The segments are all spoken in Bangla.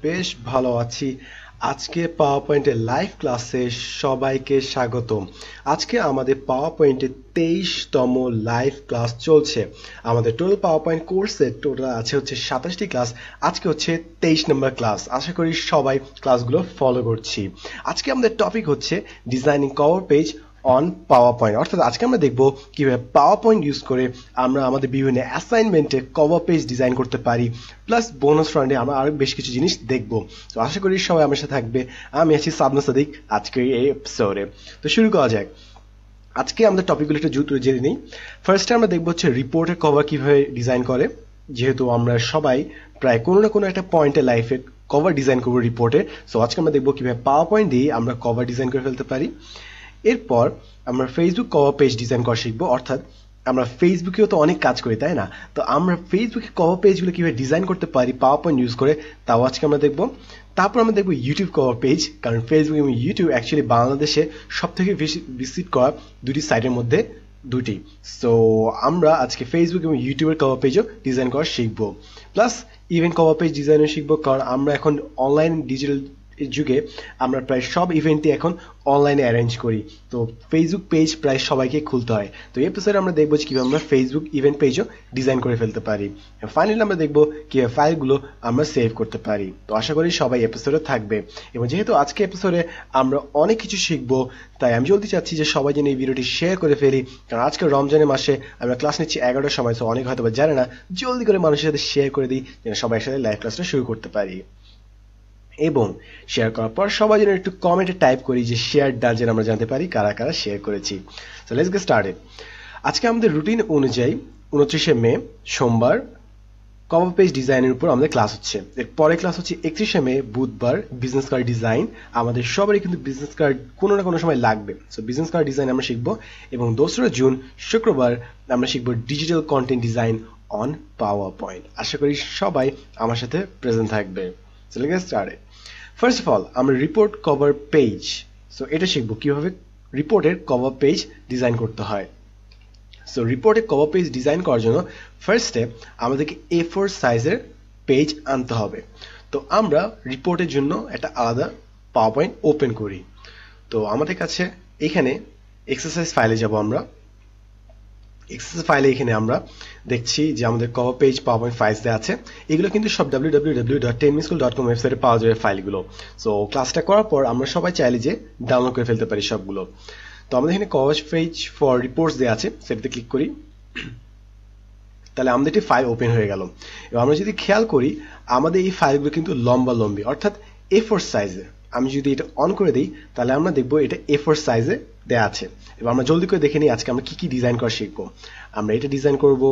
বেশ ভালো আছি। আজকে পাওয়ার পয়েন্টের লাইভ ক্লাসে সবাইকে স্বাগতম। আজকে আমাদের পাওয়ার পয়েন্টের 23তম লাইভ ক্লাস চলছে। আমাদের টোটাল পাওয়ার পয়েন্ট কোর্সের টোটাল আছে হচ্ছে 27টি ক্লাস। আজকে হচ্ছে 23 নম্বর ক্লাস। আশা করি সবাই ক্লাসগুলো ফলো করছি। আজকে আমাদের টপিক হচ্ছে designing cover page on power point. অর্থাৎ আজকে আমরা দেখব কিভাবে পাওয়ার পয়েন্ট ইউজ করে আমরা আমাদের বিভিন্ন অ্যাসাইনমেন্টে কভার পেজ ডিজাইন করতে পারি, প্লাস বোনাস রাউন্ডে আমরা আরো বেশ কিছু জিনিস দেখব। তো আশা করি সবাই আমার সাথে থাকবে। আমি আছি সাবনা সাদিক আজকের এই এপিসোডে। তো শুরু করা যাক। আজকে আমাদের টপিকগুলো একটু দ্রুত জেনে নিই। ফার্স্টে আমরা দেখবো হচ্ছে রিপোর্টের কভার কিভাবে ডিজাইন করে। যেহেতু আমরা সবাই প্রায় কোনো না কোনো একটা পয়েন্টে লাইফে কভার ডিজাইন করবো রিপোর্টে, সো আজকে আমরা দেখবো কিভাবে পাওয়ার পয়েন্ট দিয়ে আমরা কভার ডিজাইন করে ফেলতে পারি। এরপর আমরা ফেসবুক কভার পেজ ডিজাইন করা শিখবো। অর্থাৎ আমরা ফেসবুকেও তো অনেক কাজ করি, তাই না? তো আমরা ফেসবুকে কভার পেজগুলো কিভাবে ডিজাইন করতে পারি পাওয়ার পয়েন্ট ইউজ করে, তাও আজকে আমরা দেখবো। তারপর আমরা দেখবো ইউটিউব কভার পেজ, কারণ ফেসবুক এবং ইউটিউব অ্যাকচুয়ালি বাংলাদেশে সব থেকে বেশি ভিজিট করা দুটি সাইটের মধ্যে দুটি। সো আমরা আজকে ফেসবুক এবং ইউটিউবের কভার পেজও ডিজাইন করা শিখবো। প্লাস ইভেন্ট কভার পেজ ডিজাইনও শিখবো, কারণ আমরা এখন অনলাইন ডিজিটাল যুগে আমরা প্রায় সব ইভেন্টই এখন অনলাইনে অ্যারেঞ্জ করি। তো ফেসবুক পেজ প্রায় সবাইকে খুলতে হয়। তো এই এপিসোডে আমরা দেখবো কিভাবে আমরা ফেসবুক ইভেন্ট পেজও ডিজাইন করে ফেলতে পারি। ফাইনালি আমরা দেখবো কিভাবে ফাইলগুলো আমরা সেভ করতে পারি। তো আশা করি সবাই এপিসোডে থাকবে। এবং যেহেতু আজকে এপিসোডে আমরা অনেক কিছু শিখবো, তাই আমি জলদি চাচ্ছি যে সবাই যেন এই ভিডিওটি শেয়ার করে ফেলি, কারণ আজকে রমজানের মাসে আমরা ক্লাস নিচ্ছি 11টার সময়। তো অনেক হয়তো জানে না, জলদি করে মানুষের সাথে শেয়ার করে দিই যেন সবাই একসাথে লাইভ ক্লাসটা শুরু করতে পারি। এবং শেয়ার করার পর সবাই যেন একটু কমেন্টে টাইপ করি যে শেয়ার ডান, যেন আমরা জানতে পারি কারা কারা শেয়ার করেছি। So let's get started. আজকে আমাদের রুটিন অনুযায়ী 29শে মে সোমবার কভার পেজ ডিজাইনের উপর আমাদের ক্লাস হচ্ছে। এর পরে ক্লাস হচ্ছে 31শে মে বুধবার বিজনেস কার্ড ডিজাইন। আমাদের সবারই কিন্তু বিজনেস কার্ড কোনো না কোনো সময় লাগবে, সো বিজনেস কার্ড ডিজাইন আমরা শিখবো। এবং 2রা জুন শুক্রবার আমরা শিখবো digital content design on PowerPoint. আশা করি সবাই আমার সাথে প্রেজেন্ট থাকবে। So let's get started. First of all আমরা রিপোর্ট কভার পেজ, সো এটা শিখবো কিভাবে রিপোর্টের কভার পেজ ডিজাইন করতে হয়। সো রিপোর্টের কভার পেজ ডিজাইন করার জন্য ফার্স্ট স্টেপ আমাদেরকে A4 সাইজের পেজ আনতে হবে। তো আমরা রিপোর্টের জন্য একটা আলাদা পাওয়ার পয়েন্ট ওপেন করি। তো আমাদের কাছে এখানে এক্সারসাইজ ফাইলে যাব। আমরা এক্সারসাইজ ফাইলে এখানে আমরা দেখছি যে আমাদের cover page power point files দেওয়া আছে। এগুলো কিন্তু সব www.10minschool.com ওয়েবসাইটে পাওয়া যাবে ফাইলগুলো। সো ক্লাসটা করার পর আমরা সবাই চাইলে যে ডাউনলোড করে ফেলতে পারি সবগুলো। তো আমাদের এখানে কভার পেজ ফর রিপোর্টস দেওয়া আছে, সেটাতে ক্লিক করি। তাহলে আমাদের একটি ফাইল ওপেন হয়ে গেল। এবং আমরা যদি খেয়াল করি আমাদের এই ফাইলগুলো কিন্তু লম্বা লম্বি, অর্থাৎ A4 সাইজে। আমি যদি এটা অন করে দিই তাহলে আমরা দেখবো এটা A4 সাইজে দেওয়া আছে। এবার আমরা জলদি করে দেখে নিই আজকে আমরা কি কি ডিজাইন করা শিখবো। আমরা এটা ডিজাইন করব,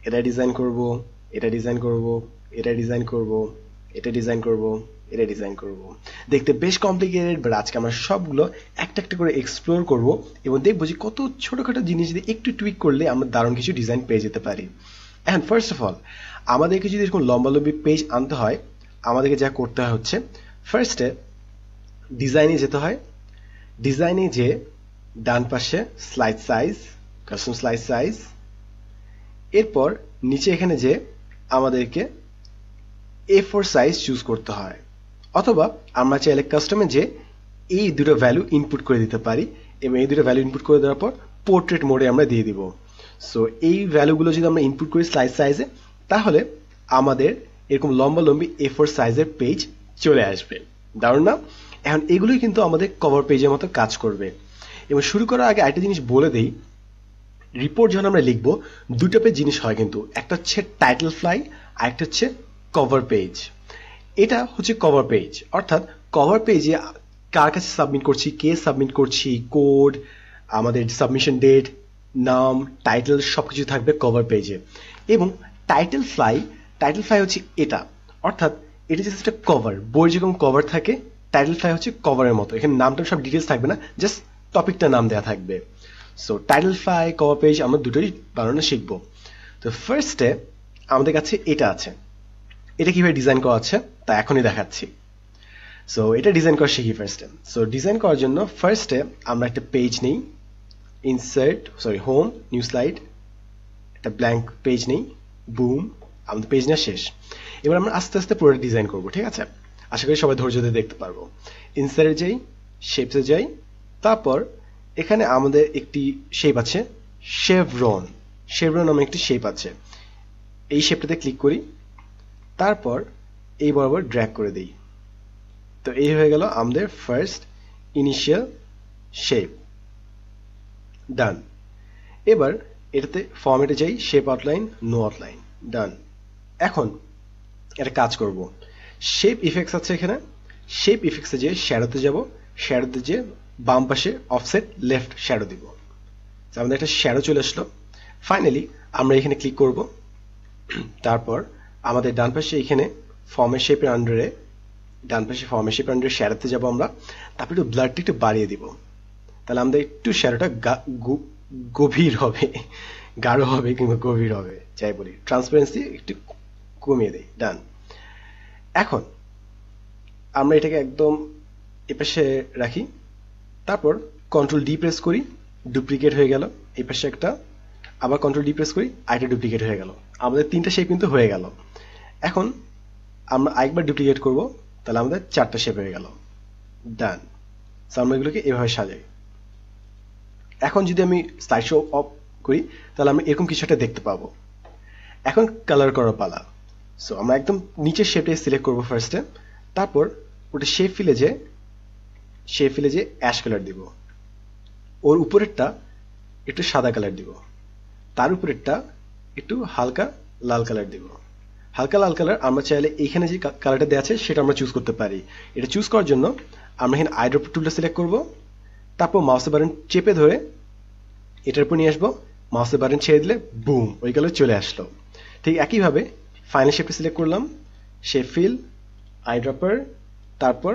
এটা ডিজাইন করব, এটা ডিজাইন করব, এটা ডিজাইন করব, এটা ডিজাইন করব, এটা ডিজাইন করব। দেখতে বেশ কমপ্লিকেটেড, বাট আজকে আমরা সবগুলো একটা একটা করে এক্সপ্লোর করব এবং দেখবো যে কত ছোটখাটো জিনিস যদি একটু টুইক করলে আমরা দারুণ কিছু ডিজাইন পেয়ে যেতে পারি। অ্যান্ড ফার্স্ট অফ অল আমাদেরকে যদি এরকম লম্বালম্বি পেজ আনতে হয়, আমাদেরকে যা করতে হয় হচ্ছে ফার্স্টে ডিজাইনে যেতে হয়। ডিজাইনে যে ডান পাশে slide size, custom slide size, এরপর নিচে এখানে যে আমাদেরকে A4 সাইজ চুজ করতে হয়, অথবা আমরা চাইলে কাস্টমে যে এই দুটো ভ্যালু ইনপুট করে দিতে পারি এবং এই দুটো ভ্যালু ইনপুট করে দেওয়ার পর পোর্ট্রেট মোডে আমরা দিয়ে দিব। সো এই ভ্যালুগুলো যদি আমরা ইনপুট করি স্লাইড সাইজে, তাহলে আমাদের এরকম লম্বা লম্বি A4 সাইজের পেজ চলে আসবে। দারুণ না? এখন এগুলোই কিন্তু আমাদের কভার পেজের মতো কাজ করবে। এবং শুরু করার আগে একটা জিনিস বলে দেই, রিপোর্ট যখন আমরা লিখবো দুটো টাইপের জিনিস হয় কিন্তু, একটা হচ্ছে টাইটেল ফ্লাই আর একটা হচ্ছে কভার পেজ। এটা হচ্ছে কভার পেজ, অর্থাৎ কভার পেজে কার কাছে সাবমিট করছি, কে সাবমিট করছি, কোড, আমাদের সাবমিশন ডেট, নাম, টাইটেল সবকিছু থাকবে কভার পেজে। এবং টাইটেল ফ্লাই হচ্ছে এটা, অর্থাৎ এটা জাস্ট একটা কভার, বইয়ের যেরকম কভার থাকে টাইটেল ফ্লাই হচ্ছে কভারের মতো। এখানে নামটা সব ডিটেলস থাকবে না, জাস্ট টপিকটা নাম দেওয়া থাকবে। So title fly, cover page আমরা দুটোই বানানো শিখবো। তো ফার্স্টে আমাদের কাছে এটা আছে, এটা কিভাবে ডিজাইন করা আছে তা এখনই দেখাচ্ছি। সো এটা ডিজাইন করা শিখি ফার্স্টে। সো ডিজাইন করার জন্য ফার্স্টে আমরা একটা পেজ নিই, হোম, নিউ স্লাইড, একটা ব্ল্যাঙ্ক পেজ নেই, বুম, আমাদের পেজ নেওয়া শেষ। এবার আমরা আস্তে আস্তে পুরো ডিজাইন করবো, ঠিক আছে? আশা করি সবাই ধৈর্য দিয়ে দেখতে পারবো। ইনসার্টে যাই, শেপসে যাই, তারপর এখানে আমাদের একটি শেপ আছে শেভরন। শেভরন নামে একটি শেপ আছে, এই শেপটাতে ক্লিক করি, তারপর এই বরাবর ড্র্যাগ করে দিই। তো এই হয়ে গেল আমাদের ফার্স্ট ইনিশিয়াল শেপ। ডান। এবার এটাতে ফরম্যাটে যাই, শেপ আউটলাইন, নো আউটলাইন, ডান। এখন একটা কাজ করব, শেপ ইফেক্টস আছে এখানে, শেপ ইফেক্টসে যে শ্যাডোতে যাব, শ্যাডোতে যে বাম পাশে অফসেট লেফট শ্যাডো দিব। আমাদের একটা শ্যাডো চলে আসলো। ফাইনালি আমরা এখানে ক্লিক করব, তারপর আমাদের ডান পাশে এখানে ফর্মের শেপের আন্ডারে, ডান পাশে ফর্মের শেপের আন্ডারে শ্যাডোতে যাব আমরা, তারপর একটু ব্লাডটা একটু বাড়িয়ে দিব, তাহলে আমাদের একটু শ্যাডোটা গভীর হবে, গাঢ় হবে কিংবা গভীর হবে যাই বলি, ট্রান্সপারেন্সি একটু কমিয়ে দেই। ডান। এখন আমরা এটাকে একদম এপাশে রাখি, তারপর কন্ট্রোল ডি প্রেস করি, ডুপ্লিকেট হয়ে গেল। এই পাশে একটা, আবার কন্ট্রোল ডি প্রেস করি, আরেকটা ডুপ্লিকেট হয়ে গেল। আমাদের তিনটা শেপ কিন্তু হয়ে গেল। এখন আমরা আরেকবার ডুপ্লিকেট করব, তাহলে আমাদের চারটা শেপ হয়ে গেল। ডান। সো আমরা এগুলোকে এভাবে সাজাই। এখন যদি আমি স্লাইড শো অফ করি, তাহলে আমরা এরকম কিছু একটা দেখতে পাবো। এখন কালার করার পালা। সো আমরা একদম নিচের শেপটাই সিলেক্ট করবো ফার্স্টে, তারপর ওটা শেপ ফিলে যে অ্যাশ কালার দিব, ওর উপরেরটা একটু সাদা কালার দিব, তার উপরেরটা একটু হালকা লাল কালার দিব। হালকা লাল কালার আমরা চাইলে এইখানে যে কালারটা দেওয়া আছে সেটা আমরা চুজ করতে পারি। এটা চুজ করার জন্য আমরা এখানে আইড্রপ টুলটা সিলেক্ট করব, তারপর মাউসের বাটন চেপে ধরে এটার উপর নিয়ে আসবো, মাউসের বাটন ছেড়ে দিলে বুম ওই কালার চলে আসলো। ঠিক একইভাবে ফাইনাল শেপটা সিলেক্ট করলাম, শেপ ফিল, আইড্রপার, তারপর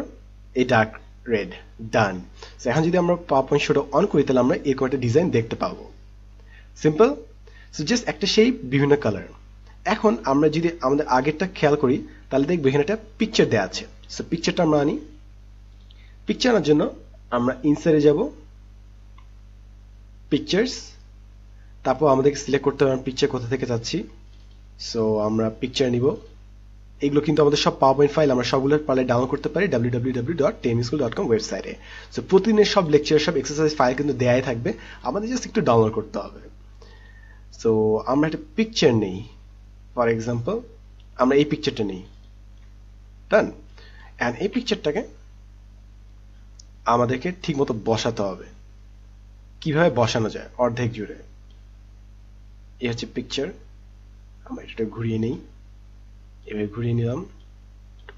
এই ডার্ক রেড, ডান। এখন যদি আমরা পাওয়ার পয়েন্ট শোটা অন করি, তাহলে আমরা এই কয়টা ডিজাইন দেখতে পাবো। সিম্পল। সো জাস্ট একটা শেপ, বিভিন্ন কালার। এখন আমরা যদি আমাদের আগেরটা খেয়াল করি, তাহলে দেখবো এখানে একটা পিকচার দেওয়া আছে। সো পিকচারটা আমরা আনি। পিকচার আনার জন্য আমরা ইনসার্টে যাব, পিকচার্স, তারপর আমাদেরকে সিলেক্ট করতে হবে পিকচার কোথা থেকে চাচ্ছি। সো আমরা পিকচার নিব। এগুলো কিন্তু আমাদের সব পাওয়ার পয়েন্ট ফাইল, আমরা সবগুলো পারলে ডাউনলোড করতে পারি www.tmschool.com ওয়েবসাইটে। সো প্রতিদিনের সব লেকচার, সব এক্সারসাইজ ফাইল কিন্তু দেয়াই থাকবে, আমাদের জাস্ট একটু ডাউনলোড করতে হবে। সো আমরা একটা পিকচার নেই, ফর এক্সাম্পল আমরা এই পিকচারটা নেই। ডান। অ্যান্ড এই পিকচারটাকে আমাদেরকে ঠিক মতো বসাতে হবে। কিভাবে বসানো যায়? অর্ধেক জুড়ে। এই হচ্ছে পিকচার। আমরা এটা ঘুরিয়ে নেই, এভাবে ঘুরিয়ে নিলাম,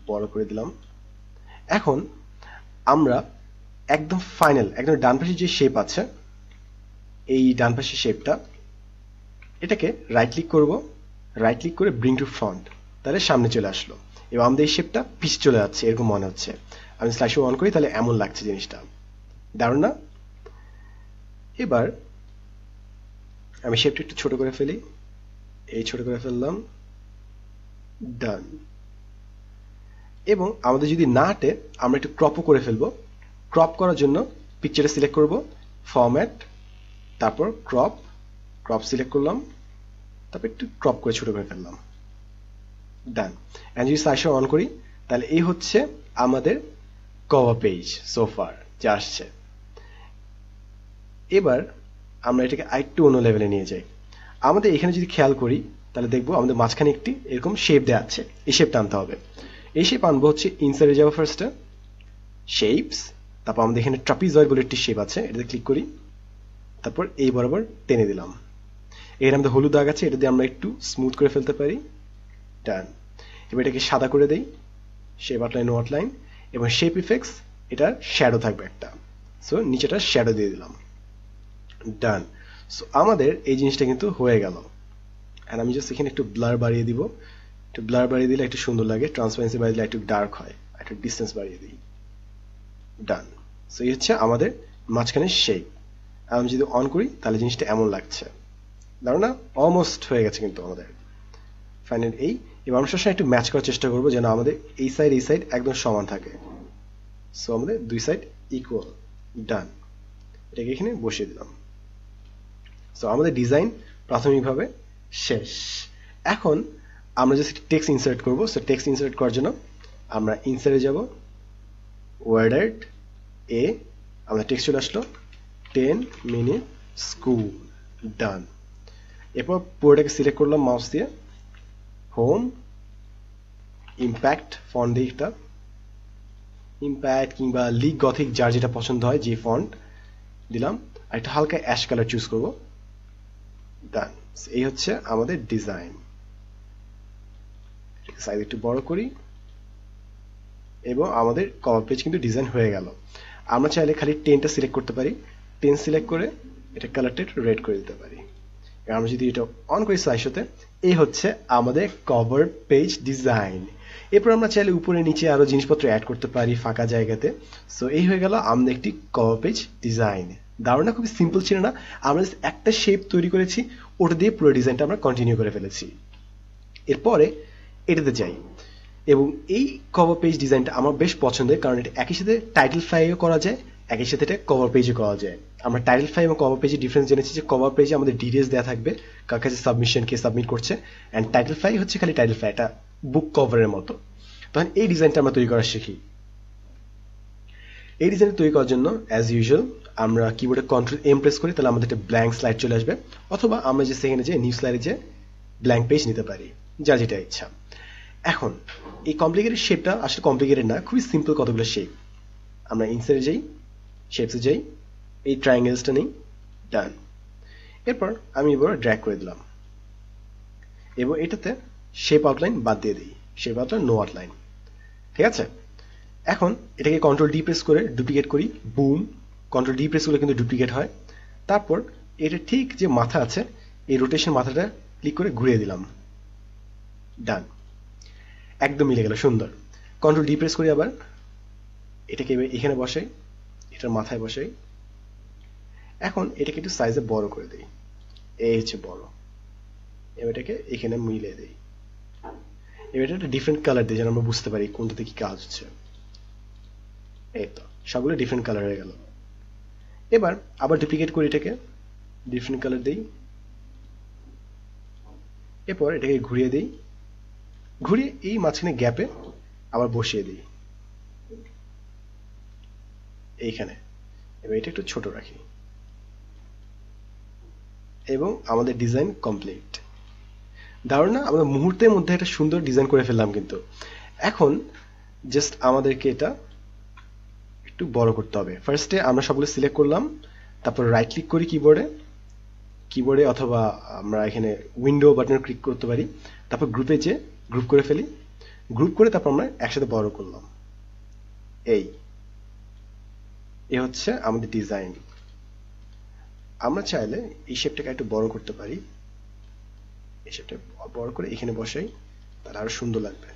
বড় করে দিলাম। এখন আমরা একদম ফাইনাল, একদম ডান পাশে যে শেপ আছে, এই ডান পাশের শেপটা, এটাকে রাইট ক্লিক করব, রাইট ক্লিক করে ব্রিং টু ফ্রন্ট, তাহলে সামনে চলে আসলো। এবার আমাদের এই শেপটা পিছে চলে যাচ্ছে এরকম মনে হচ্ছে। আমি স্লাইড শো অন করি, তাহলে এমন লাগছে জিনিসটা, দারুণ না? এবার আমি শেপটা একটু ছোট করে ফেলি, এই ছোট করে ফেললাম, ডান। এবং আমাদের যদি না আটে, আমরা একটু ক্রপও করে ফেলবো। ক্রপ করার জন্য পিকচারে সিলেক্ট করব, ফরম্যাট, তারপর ক্রপ, ক্রপ সিলেক্ট করলাম, তারপর একটু ক্রপ করে ছোট করে ফেললাম, ডান। এন্ড যদি স্লাইড শো অন করি, তাহলে এই হচ্ছে আমাদের কভার পেজ সোফার যা আসছে। এবার আমরা এটাকে আরেকটু অন্য লেভেলে নিয়ে যাই। আমাদের এখানে যদি খেয়াল করি, তাহলে দেখবো আমাদের মাঝখানে একটি এরকম শেপ দেওয়া আছে, এই শেপটা আনতে হবে। এই শেপ আনবো হচ্ছে ইনসার্টে যাবো ফার্স্টে, শেপস, তারপর আমাদের এখানে ট্রাপিজয়েড বলে একটি শেপ আছে, এটাতে ক্লিক করি, তারপর এই বরাবর টেনে দিলাম। এখানে আমাদের হলুদ দাগ আছে, এটা দিয়ে আমরা একটু স্মুথ করে ফেলতে পারি, ডান। এবার এটাকে সাদা করে দেই, শেপ আউটলাইন, নো আউটলাইন, এবং শেপ ইফেক্টস, এটা শ্যাডো থাকবে একটা, সো নিচেটা শ্যাডো দিয়ে দিলাম, ডান। সো আমাদের এই জিনিসটা কিন্তু হয়ে গেল। আর আমি জাস্ট এখানে একটু ব্লার বাড়িয়ে দিব, একটু ব্লার বাড়িয়ে দিলে একটু সুন্দর লাগে, ট্রান্সপারেন্সি বাড়িয়ে দিলে একটু ডার্ক হয়, একটু ডিস্টেন্স বাড়িয়ে দিই, ডান। সো এই হচ্ছে আমাদের মাঝখানে শেপ। আমি যদি অন করি, তাহলে জিনিসটা এমন লাগছে, দাঁড়ো না? অলমোস্ট হয়ে গেছে কিন্তু আমাদের ফাইনাল। এবার আমরা সবসময় একটু ম্যাচ করার চেষ্টা করবো, যেন আমাদের এই সাইড একদম সমান থাকে। সো আমাদের দুই সাইড ইকুয়াল, ডান। এটাকে এখানে বসিয়ে দিলাম। সো আমাদের ডিজাইন প্রাথমিকভাবে শেষ। এখন আমরা জাস্ট টেক্সট ইনসার্ট করবো। সো টেক্সট ইনসার্ট করার জন্য আমরা ইনসার্টে যাব, ওয়ার্ডার্ড এ, আমাদের টেক্সট চলে আসলো 10 মিনিট স্কুল, ডান। এরপর পুরোটাকে সিলেক্ট করলাম মাউস দিয়ে, হোম, ইম্প্যাক্ট ফন্ট দিয়ে একটা ইম্প্যাক্ট কিংবা লিগ গথিক যার যেটা পছন্দ হয় যে ফন্ট দিলাম, আর একটা হালকা অ্যাশ কালার চুজ করব, ডান। এই হচ্ছে আমাদের ডিজাইন। সাইজ একটু বড় করি এবং আমাদের কভার পেজ কিন্তু ডিজাইন হয়ে গেল। আমরা চাইলে খালি 10টা সিলেক্ট করতে পারি, 10 সিলেক্ট করে এটা কালারটা একটু রেড করে দিতে পারি। আমরা যদি এটা অন করি স্লাইডশোতে, এই হচ্ছে আমাদের কভার পেজ ডিজাইন। এরপর আমরা চাইলে উপরে নিচে আরো জিনিসপত্র অ্যাড করতে পারি ফাঁকা জায়গাতে। সো এই হয়ে গেল আমাদের একটি কভার পেজ ডিজাইন। ধারণা খুবই সিম্পল ছিল না? আমরা একটা শেপ তৈরি করেছি, ওটা দিয়ে পুরো ডিজাইনটা আমরা কন্টিনিউ করে ফেলেছি। এরপরে এটাতে যাই, এবং এই কভার পেজ ডিজাইনটা আমার বেশ পছন্দের, কারণ এটা একই সাথে টাইটেল ফ্লাইও করা যায়, একই সাথে এটা কভার পেজও করা যায়। আমরা টাইটেল ফ্লাই এবং কভার পেজের ডিফারেন্স জেনেছি যে কভার পেজে আমাদের ডিটেলস দেওয়া থাকবে, কার কাছে সাবমিশন, কে সাবমিট করছে, অ্যান্ড টাইটেল ফ্লাই হচ্ছে খালি টাইটেল ফ্লাই, এটা বুক কভারের মতো। তখন এই ডিজাইনটা আমরা তৈরি করা শিখি। এই ডিজাইনটা তৈরি করার জন্য অ্যাজ ইউজুয়াল আমরা কিবোর্ডে কন্ট্রোল এম প্রেস করি, তাহলে আমাদের একটা ব্ল্যাঙ্ক স্লাইড চলে আসবে, অথবা আমরা যে সেখানে যে নিউ স্লাইডে যে ব্ল্যাঙ্ক পেজ নিতে পারি, যা যেটা ইচ্ছা। এখন এই কমপ্লিকেটেড শেপটা আসলে কমপ্লিকেটেড না, খুবই সিম্পল কতগুলো শেপ। আমরা ইনসার্টে যাই, শেপসে যাই, এই ট্রায়াঙ্গেলসটা নেই, ডান। এরপর আমি এবার ড্র্যাগ করে দিলাম এবং এটাতে শেপ আউটলাইন বাদ দিয়ে দিই, শেপ আউটলাইন নো আউটলাইন, ঠিক আছে। এখন এটাকে কন্ট্রোল ডি প্রেস করে ডুপ্লিকেট করি, বুম, কন্ট্রোল ডি প্রেস করলে কিন্তু ডুপ্লিকেট হয়। তারপর এটা ঠিক যে মাথা আছে, এই রোটেশন মাথাটা ক্লিক করে ঘুরিয়ে দিলাম, ডান, একদম মিলে গেল, সুন্দর। কন্ট্রোল ডি প্রেস করি, আবার এটাকে এখানে বসাই, এটার মাথায় বসাই। এখন এটাকে একটু সাইজে বড় করে দিই, এই হচ্ছে বড়। এবার এটাকে এখানে মিলে দিই, এবার একটা ডিফারেন্ট কালার দিই যেন আমরা বুঝতে পারি কোনটাতে কি কাজ হচ্ছে। এই তো সবগুলো ডিফারেন্ট কালার হয়ে গেল। এবার আবার ডুপ্লিকেট করি, এটাকে ডিফারেন্ট কালার দিই, এরপর এটাকে ঘুরিয়ে দিই, ঘুরিয়ে এই মাঝখানে গ্যাপে আবার বসিয়ে দিই এইখানে। এবার এটা একটু ছোট রাখি এবং আমাদের ডিজাইন কমপ্লিট। ধারণা আমরা মুহূর্তের মধ্যে একটা সুন্দর ডিজাইন করে ফেললাম। কিন্তু এখন জাস্ট আমাদেরকে এটা একটু বড় করতে হবে। ফার্স্টে আমরা সবগুলো সিলেক্ট করলাম, তারপর রাইট ক্লিক করি কিবোর্ডে অথবা আমরা এখানে উইন্ডো বাটনে ক্লিক করতে পারি, তারপর গ্রুপে যে গ্রুপ করে ফেলি, গ্রুপ করে তারপর আমরা একসাথে বড় করলাম। এই হচ্ছে আমাদের ডিজাইন। আমরা চাইলে এই শেপটাকে একটু বড় করতে পারি, এই শেপটা বড় করে এখানে বসাই, তাহলে আরো সুন্দর লাগবে।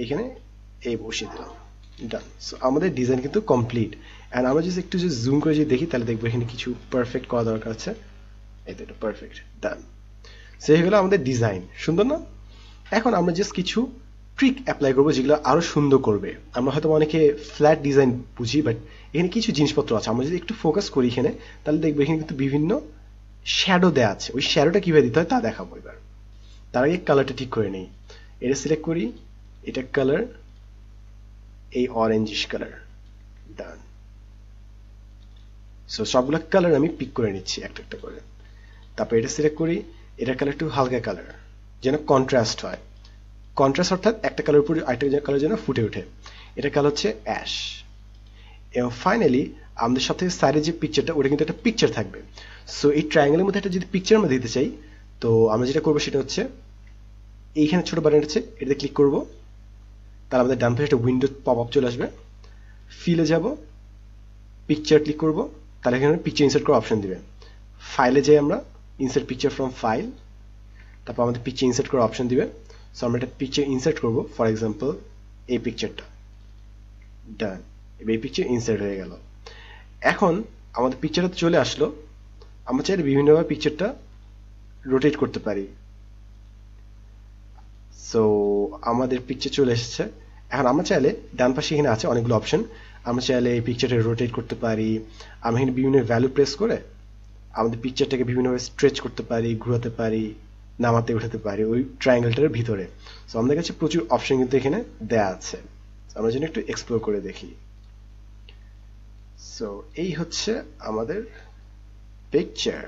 এখানে এই বসিয়ে দিলাম, ডান। সো আমাদের ডিজাইন কিন্তু কমপ্লিট। এন্ড আমরা যদি একটু জুম করে যদি দেখি, তাহলে দেখবো এখানে কিছু পারফেক্ট করা দরকার আছে। এই তো, এটা পারফেক্ট, ডান। সো এই হলো আমাদের ডিজাইন, সুন্দর না? এখন আমরা জাস্ট কিছু ট্রিক অ্যাপ্লাই করবো যেগুলো আরো সুন্দর করবে। আমরা হয়তো অনেকে ফ্ল্যাট ডিজাইন বুঝি, বাট এখানে কিছু জিনিসপত্র আছে। আমরা যদি একটু ফোকাস করি এখানে, তাহলে দেখবো এখানে কিন্তু বিভিন্ন শ্যাডো দেওয়া আছে। ওই শ্যাডোটা কিভাবে দিতে হয় তা দেখাবো এবার। তার আগে কালারটা ঠিক করে নেই, এটা সিলেক্ট করি, এটা কালার এই অরেঞ্জিশ কালার, ডান। সো সবগুলো কালার আমি পিক করে নিচ্ছি একটা একটা করে। তারপর এটা সিলেক্ট করি, এটা কালার একটু হালকা কালার, যেন কন্ট্রাস্ট হয়। কন্ট্রাস্ট অর্থাৎ একটা কালার উপরে আরেকটা কালার যেন ফুটে ওঠে। এটা কালার হচ্ছে অ্যাশ। এবং ফাইনালি আমাদের সাথে সাইডে যে পিকচারটা, ওটা কিন্তু একটা পিকচার থাকবে। সো এই ট্রায়াঙ্গেলের মধ্যে একটা যদি পিকচার আমরা দিতে চাই, তো আমরা যেটা করবো সেটা হচ্ছে এইখানে ছোট বাটন আছে, এটাতে ক্লিক করব, তাহলে আমাদের ডান পাশে একটা উইন্ডো পপ আপ চলে আসবে। ফিলে যাব, পিকচার ক্লিক করব, তাহলে এখানে পিকচার ইনসার্ট করার অপশন দিবে। ফাইলে যাই আমরা, ইনসার্ট পিকচার ফ্রম ফাইল, তারপর আমাদের পিকচার ইনসার্ট করার অপশন দিবে। সো আমরা একটা পিকচার ইনসার্ট করব, ফর এক্সাম্পল এই পিকচারটা, ডান। এবার এই পিকচার ইনসার্ট হয়ে গেল। এখন আমাদের পিকচারটা চলে আসলো। আমরা চাইলে বিভিন্নভাবে পিকচারটা রোটেট করতে পারি। সো আমাদের পিকচার চলে এসেছে। এখন আমরা চাইলে ডান পাশে এখানে আছে অনেকগুলো অপশন, আমরা চাইলে এই পিকচারটা রোটেট করতে পারি। আমরা এখানে বিভিন্ন ভ্যালু প্রেস করে আমাদের পিকচারটাকে বিভিন্নভাবে স্ট্রেচ করতে পারি, ঘোরাতে পারি, নামাতে উঠাতে পারি ওই ট্রায়াঙ্গেলটার ভিতরে। সো আমাদের কাছে প্রচুর অপশন কিন্তু এখানে দেয়া আছে। আমরা যেন একটু এক্সপ্লোর করে দেখি। সো এই হচ্ছে আমাদের পিকচার,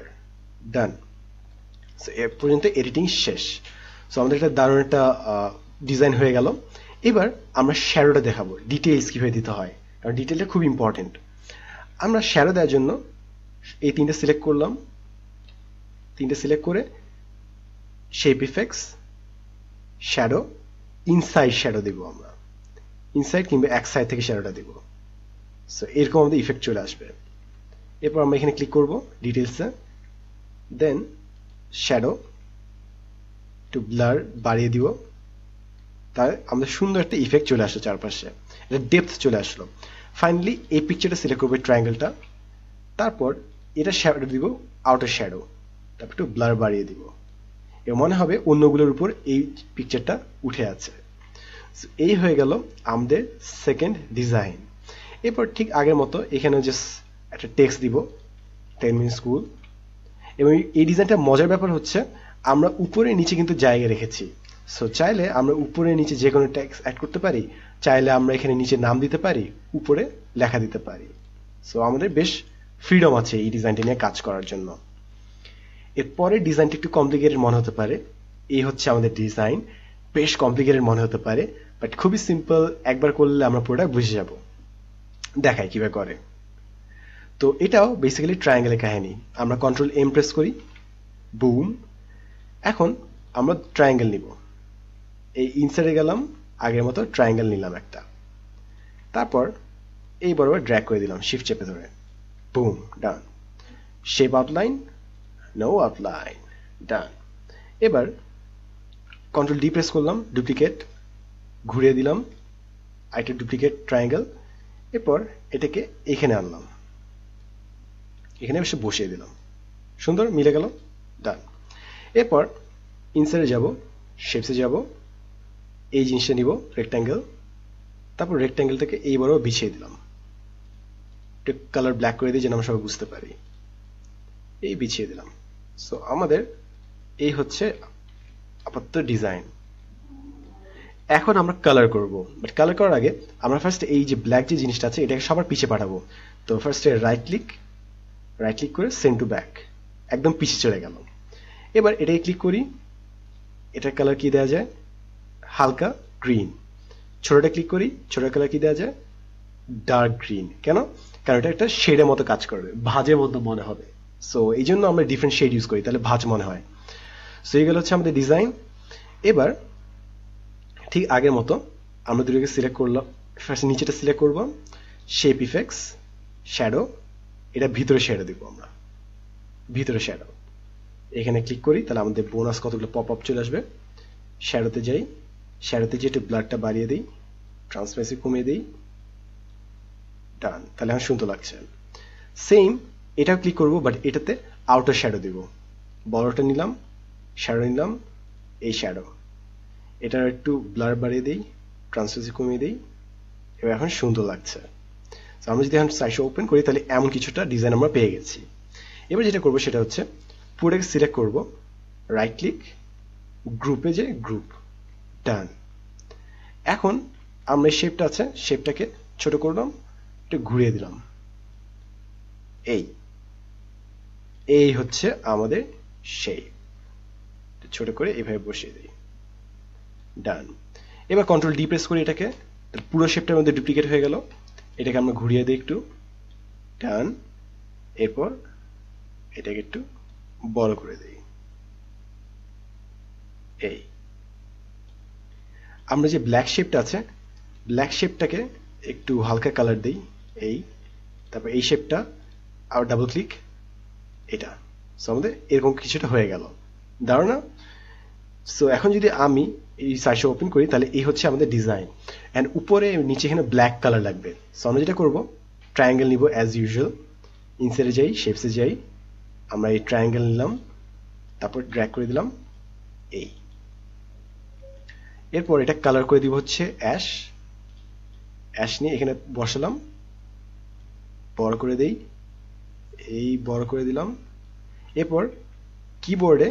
ডান। সো এ পর্যন্ত এডিটিং শেষ। সো আমাদের একটা দারুণ একটা ডিজাইন হয়ে গেল। এবার আমরা শ্যাডোটা দেখাবো, ডিটেইলস কিভাবে দিতে হয়, কারণ ডিটেইলটা খুব ইম্পর্টেন্ট। আমরা শ্যাডো দেওয়ার জন্য এই তিনটা সিলেক্ট করলাম, তিনটা সিলেক্ট করে shape effects, shadow, inside shadow দেবো আমরা, ইনসাইড কিংবা এক সাইড থেকে শ্যাডোটা দেবো। সো এরকম আমাদের ইফেক্ট চলে আসবে। এরপর আমরা এখানে ক্লিক করব ডিটেইলসে, দেন শ্যাডো একটু ব্লার বাড়িয়ে দিব, তাহলে আমাদের সুন্দর একটা ইফেক্ট চলে আসলো চারপাশে, এটা ডেপথ চলে আসলো। ফাইনালি এই পিকচারটা সিলেক্ট করবো ট্রায়াঙ্গেলটা, তারপর এটা শ্যাডো দিব, আউটার শ্যাডো, তারপর একটু ব্লার বাড়িয়ে দিব, এর মনে হবে অন্যগুলোর উপর এই পিকচারটা উঠে আছে। এই হয়ে গেল আমাদের সেকেন্ড ডিজাইন। এরপর ঠিক আগের মতো এখানে জাস্ট একটা টেক্সট দিব 10 মিনিট স্কুল। এবং এই ডিজাইনটা মজার ব্যাপার হচ্ছে আমরা উপরে নিচে কিন্তু জায়গা রেখেছি। সো চাইলে আমরা উপরে নিচে যে কোনো টেক্সট অ্যাড করতে পারি, চাইলে আমরা এখানে নিচে নাম দিতে পারি, উপরে লেখা দিতে পারি। সো আমাদের বেশ ফ্রিডম আছে এই ডিজাইনটা নিয়ে কাজ করার জন্য। এরপরে ডিজাইনটা একটু কমপ্লিকেটেড মনে হতে পারে, এই হচ্ছে আমাদের ডিজাইন, বেশ কমপ্লিকেটেড মনে হতে পারে, বাট খুবই সিম্পল, একবার করলে আমরা পুরোটা বুঝে যাব। দেখাই কিভাবে করে। তো এটাও বেসিক্যালি ট্রায়াঙ্গেলের কাহিনী। আমরা কন্ট্রোল এম প্রেস করি, বুম। এখন আমরা ট্রায়াঙ্গেল নিব, এই ইনসাইডে গেলাম, আগের মতো ট্রায়াঙ্গেল নিলাম একটা, তারপর এই বরাবর ড্র্যাগ করে দিলাম শিফট চেপে ধরে, বুম, ডান। শেপ আউটলাইন, নো আউটলাইন, ডান। এবার কন্ট্রোল ডি প্রেস করলাম, ডুপ্লিকেট, ঘুরিয়ে দিলাম আরেকটা ডুপ্লিকেট ট্রায়াঙ্গেল, এরপর এটাকে এখানে আনলাম, এখানে এসে বসিয়ে দিলাম, সুন্দর মিলে গেল, ডান। এরপর ইনসাইডে যাব, শেপসে যাব, এই জিনিসটা নিব রেক্ট্যাঙ্গেল, তারপর রেক্ট্যাঙ্গেলটাকে এইবারও বিছিয়ে দিলাম, একটু কালার ব্ল্যাক করে দিই যেন আমরা সবাই বুঝতে পারি, এই বিছিয়ে দিলাম। সো আমাদের এই হচ্ছে আপাতত ডিজাইন। এখন আমরা কালার করব, বাট কালার করার আগে আমরা ফার্স্ট এই যে ব্ল্যাক যে জিনিসটা আছে এটাকে সবার পিছে পাঠাবো। তো ফার্স্টে রাইট ক্লিক করে সেন্ড টু ব্যাক, একদম পিছে চলে গেল। এবার এটাকে ক্লিক করি, এটার কালার কি দেওয়া যায়, হালকা গ্রিন। ছোটটা ক্লিক করি, ছোটার কালার কি দেওয়া যায়, ডার্ক গ্রিন। কেন? কারণ এটা একটা শেডের মতো কাজ করবে, ভাঁজের মতো মনে হবে। সো এই জন্য আমরা ডিফারেন্ট শেড ইউজ করি, তাহলে ভাঁজ মনে হয়। সো এইগুলো হচ্ছে আমাদের ডিজাইন। এবার ঠিক আগের মতো আমরা দুটোকে সিলেক্ট করলাম, ফার্স্ট নিচেটা সিলেক্ট করব, শেপ ইফেক্টস, শ্যাডো, এটা ভিতরে শ্যাডো দিব আমরা, ভিতরে শ্যাডো, এখানে ক্লিক করি, তাহলে আমাদের বোনাস কতগুলো পপ আপ চলে আসবে। শ্যাডোতে যাই, শ্যাডোতে যে একটু ব্লাডটা বাড়িয়ে দিই, ট্রান্সপারেন্সি কমিয়ে দিই, ডান, তাহলে এখন সুন্দর লাগছে। সেম এটাও ক্লিক করব, বাট এটাতে আউটার শ্যাডো দিব, বড়টা নিলাম, শ্যাডো নিলাম, এই শ্যাডো, এটার একটু ব্লার বাড়িয়ে দিই, ট্রান্সপারেন্সি কমিয়ে দিই, এবার এখন সুন্দর লাগছে। আমরা যদি এখন সাইজ ওপেন করি তাহলে এমন কিছুটা ডিজাইন আমরা পেয়ে গেছি। এবার যেটা করবো সেটা হচ্ছে পুরোটাকে সিলেক্ট করব, রাইট ক্লিক, গ্রুপে যে গ্রুপ, ডান। এখন আমরা এই শেপটা আছে, শেপটাকে ছোট করলাম, একটু ঘুরিয়ে দিলাম, এই হচ্ছে আমাদের শেপ, ছোট করে এইভাবে বসিয়ে দিই, ডান। এবার কন্ট্রোল ডি প্রেস করি এটাকে, পুরো শেপটার মধ্যে ডুপ্লিকেট হয়ে গেল, এটাকে আমরা ঘুরিয়ে দিই একটু, ডান। এরপর এটাকে একটু বড় করে দিই, এই আমরা যে ব্ল্যাক শেপটা আছে, ব্ল্যাক শেপটাকে একটু হালকা কালার দিই, এই, তারপর এই শেপটা আর ডাবল ক্লিক, এটা। সো আমাদের এরকম কিছুটা হয়ে গেল, দাঁড়ো না। সো এখন যদি আমি এই সাইজটা ওপেন করি তাহলে এই হচ্ছে আমাদের ডিজাইন, অ্যান্ড উপরে নিচে এখানে ব্ল্যাক কালার লাগবে। সো আমরা যেটা করবো, ট্রায়াঙ্গেল নিব অ্যাজ ইউজুয়াল, ইনসাইডে যাই, শেপসে যাই, আমরা এই ট্রায়াঙ্গেল নিলাম, তারপর ড্র্যাগ করে দিলাম, এই। এরপর এটা কালার করে দিব হচ্ছে অ্যাশ নিয়ে এখানে বসালাম, বড় করে দেই, এই বড় করে দিলাম। এরপর কিবোর্ডে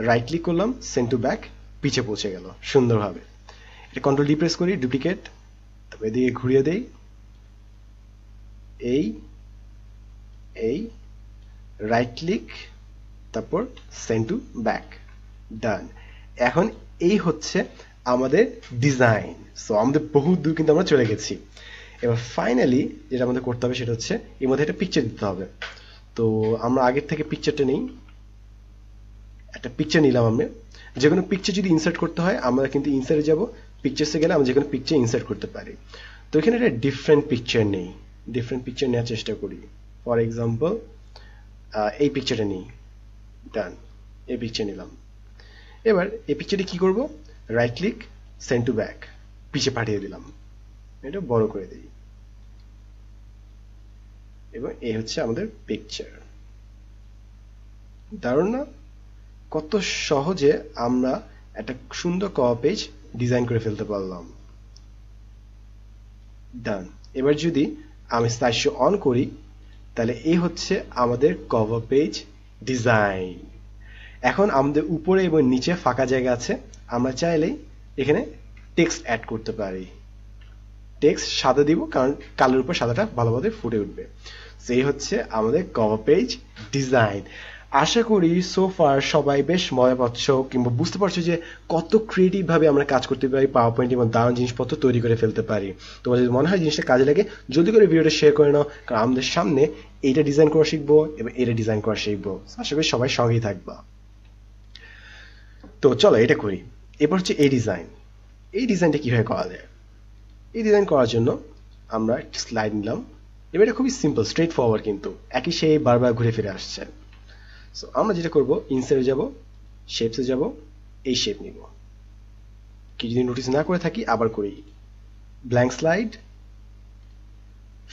রাইট ক্লিক করলাম, সেন্ড টু ব্যাক, পিছে পৌঁছে গেল সুন্দরভাবে। এটা কন্ট্রোল ডি প্রেস করি, ডুপ্লিকেট, তারপর এদিকে ঘুরিয়ে দেই, এই রাইট ক্লিক, তারপর সেন্ড টু ব্যাক, ডান। এখন এই হচ্ছে আমাদের ডিজাইন। সো আমাদের বহু দূর কিন্তু আমরা চলে গেছি। এবার ফাইনালি যেটা আমাদের করতে হবে সেটা হচ্ছে এর মধ্যে একটা পিকচার দিতে হবে। তো আমরা আগের থেকে পিকচারটা নিই, একটা পিকচার নিলাম। আমরা যে কোনো পিকচার যদি ইনসার্ট করতে হয় আমরা কিন্তু ইনসার্টে যাব, পিকচার্সে গেলে আমরা যে কোনো পিকচার ইনসার্ট করতে পারি। তো এখানে একটা ডিফারেন্ট পিকচার নেই, ডিফারেন্ট পিকচার নেওয়ার চেষ্টা করি। ফর এক্সাম্পল এই পিকচারটা নিই, ডান, এই পিকচার নিলাম। এবার এই পিকচারটি কি করব, right click, send to back, পিছে পাঠিয়ে দিলাম, এটা বড় করে দিই, এবং এই হচ্ছে আমাদের পিকচার। দারুণ না? কত সহজে আমরা একটা সুন্দর কভার পেজ ডিজাইন করে ফেলতে পারলাম। ডান। এবার যদি আমি স্লাইড শো অন করি তাহলে এই হচ্ছে আমাদের কভার পেজ ডিজাইন। এখন আমাদের উপরে এবং নিচে ফাঁকা জায়গা আছে, আমরা চাইলেই এখানে টেক্সট অ্যাড করতে পারি। টেক্সট সাদা দিব, কারণ কালোর উপর সাদাটা ভালোভাবে ফুটে উঠবে। সেই হচ্ছে আমাদের কভার পেজ ডিজাইন। আশা করি সো ফার সবাই বেশ মজা পাচ্ছ কিংবা বুঝতে পারছো যে কত ক্রিয়েটিভ ভাবে আমরা কাজ করতে পারি, পাওয়ার পয়েন্ট এবং দারুণ জিনিসপত্র তৈরি করে ফেলতে পারি। তোমার যদি মনে হয় জিনিসটা কাজে লাগে, জলদি করে ভিডিওটা শেয়ার করে নাও, কারণ আমাদের সামনে এইটা ডিজাইন করা শিখবো এবং এটা ডিজাইন করা শিখবো। আশা করি সবাই সঙ্গেই থাকবা। তো চলো এটা করি। এবার হচ্ছে এই ডিজাইন। এই ডিজাইনটা কিভাবে করা যায়? এই ডিজাইন করার জন্য আমরা একটা স্লাইড নিলাম। এবার এটা খুবই সিম্পল, স্ট্রেট ফরওয়ার্ড, কিন্তু একই সেই বারবার ঘুরে ফিরে আসছে। সো আমরা যেটা করব, ইনসার্টে যাব, শেপসে যাব, এই শেপ নিব। কি যদি নোটিস না করে থাকি আবার করি, blank slide,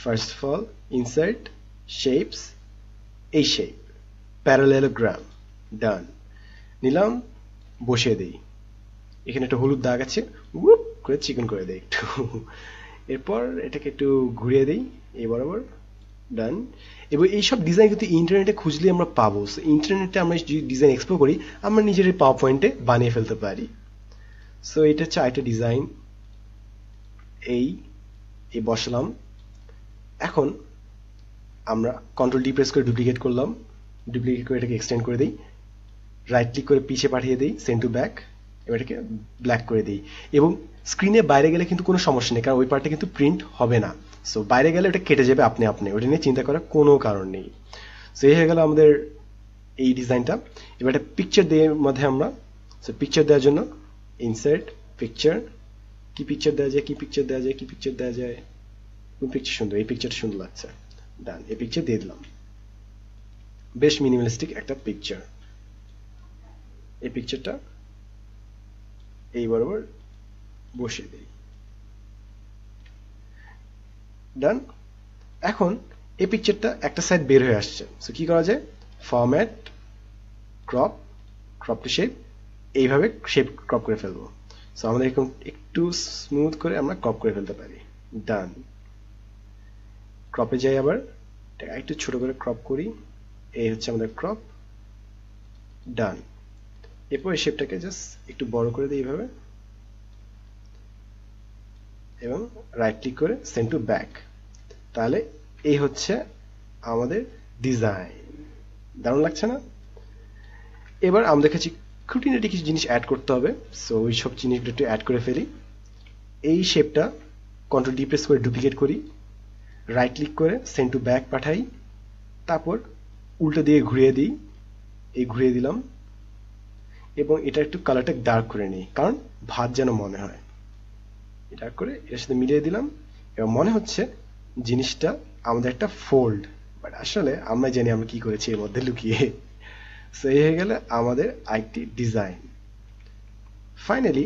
first of all insert, shapes, এই শেপ, প্যারালেলোগ্রাম, ডান। নিলাম, বসিয়ে দিই। এখানে একটা হলুদ দাগ আছে, উপ করে চিকন করে দেই একটু। এরপর এটাকে একটু ঘুরিয়ে দিই এই বরাবর, ডান। এবং এইসব ডিজাইন কিন্তু ইন্টারনেটে খুঁজলে আমরা পাবো। ইন্টারনেটে আমরা যদি ডিজাইন এক্সপ্লোর করি আমরা নিজের পাওয়ার পয়েন্টে বানিয়ে ফেলতে পারি। সো এটা হচ্ছে আরেকটা ডিজাইন। এই বসালাম। এখন আমরা কন্ট্রোল ডি প্রেস করে ডুপ্লিকেট করলাম, ডুপ্লিকেট করে এটাকে এক্সটেন্ড করে দিই, রাইট ক্লিক করে পিছে পাঠিয়ে দিই, সেন্ড টু ব্যাক, এবার এটাকে ব্ল্যাক করে দিই। এবং স্ক্রিনে বাইরে গেলে কিন্তু কোনো সমস্যা নেই, কারণ ওই পার্টটা কিন্তু প্রিন্ট হবে না। সো বাইরে গেলে ওটা কেটে যাবে আপনি আপনি, ওটা নিয়ে চিন্তা করার কোনো কারণ নেই। সো এই হয়ে গেল আমাদের এই ডিজাইনটা। এবার একটা পিকচার দিয়ে মধ্যে আমরা, সো পিকচার দেওয়ার জন্য ইনসার্ট, পিকচার, কি পিকচার দেওয়া যায়, কি পিকচার দেওয়া যায়, কি পিকচার দেওয়া যায়, কোন পিকচার সুন্দর, এই পিকচারটা সুন্দর লাগছে, ডান, এই পিকচার দিয়ে দিলাম। বেশ মিনিমালিস্টিক একটা পিকচার। এই পিকচারটা এই বরাবর বসিয়ে দিই, ডান। এখন এই পিকচারটা একটা সাইড বের হয়ে আসছে। সো কি করা যায়, format, crop, crop to shape, এইভাবে শেপ ক্রপ করে ফেলবো। সো আমাদের এরকম একটু স্মুথ করে আমরা ক্রপ করে ফেলতে পারি, ডান। ক্রপে যাই, আবার একটু ছোট করে ক্রপ করি, এই হচ্ছে আমাদের ক্রপ, ডান। এরপর এই শেপটাকে জাস্ট একটু বড় করে দিই এইভাবে, এবং রাইট ক্লিক করে সেন্ড টু ব্যাক। তাহলে এই হচ্ছে আমাদের ডিজাইন। দারুণ লাগছে না? এবার আমাদের কাছে খুঁটিনাটি কিছু জিনিস অ্যাড করতে হবে। সো ওই সব জিনিসগুলো একটু অ্যাড করে ফেলি। এই শেপটা কন্ট্রোল ডি প্রেস করে ডুপ্লিকেট করি, রাইট ক্লিক করে সেন্ড টু ব্যাক পাঠাই, তারপর উল্টো দিয়ে ঘুরিয়ে দিই, এই ঘুরিয়ে দিলাম, এবং এটা একটু কালারটা ডার্ক করে নিই, কারণ ভাত যেন মনে হয়। ডার্ক করে এর সাথে মিলিয়ে দিলাম, এবং মনে হচ্ছে জিনিসটা আমাদের একটা ফোল্ড, বাট আসলে আমরা জানি আমরা কি করেছি এর মধ্যে লুকিয়ে। সো এই হয়ে গেলে আমাদের আরেকটি ডিজাইন। ফাইনালি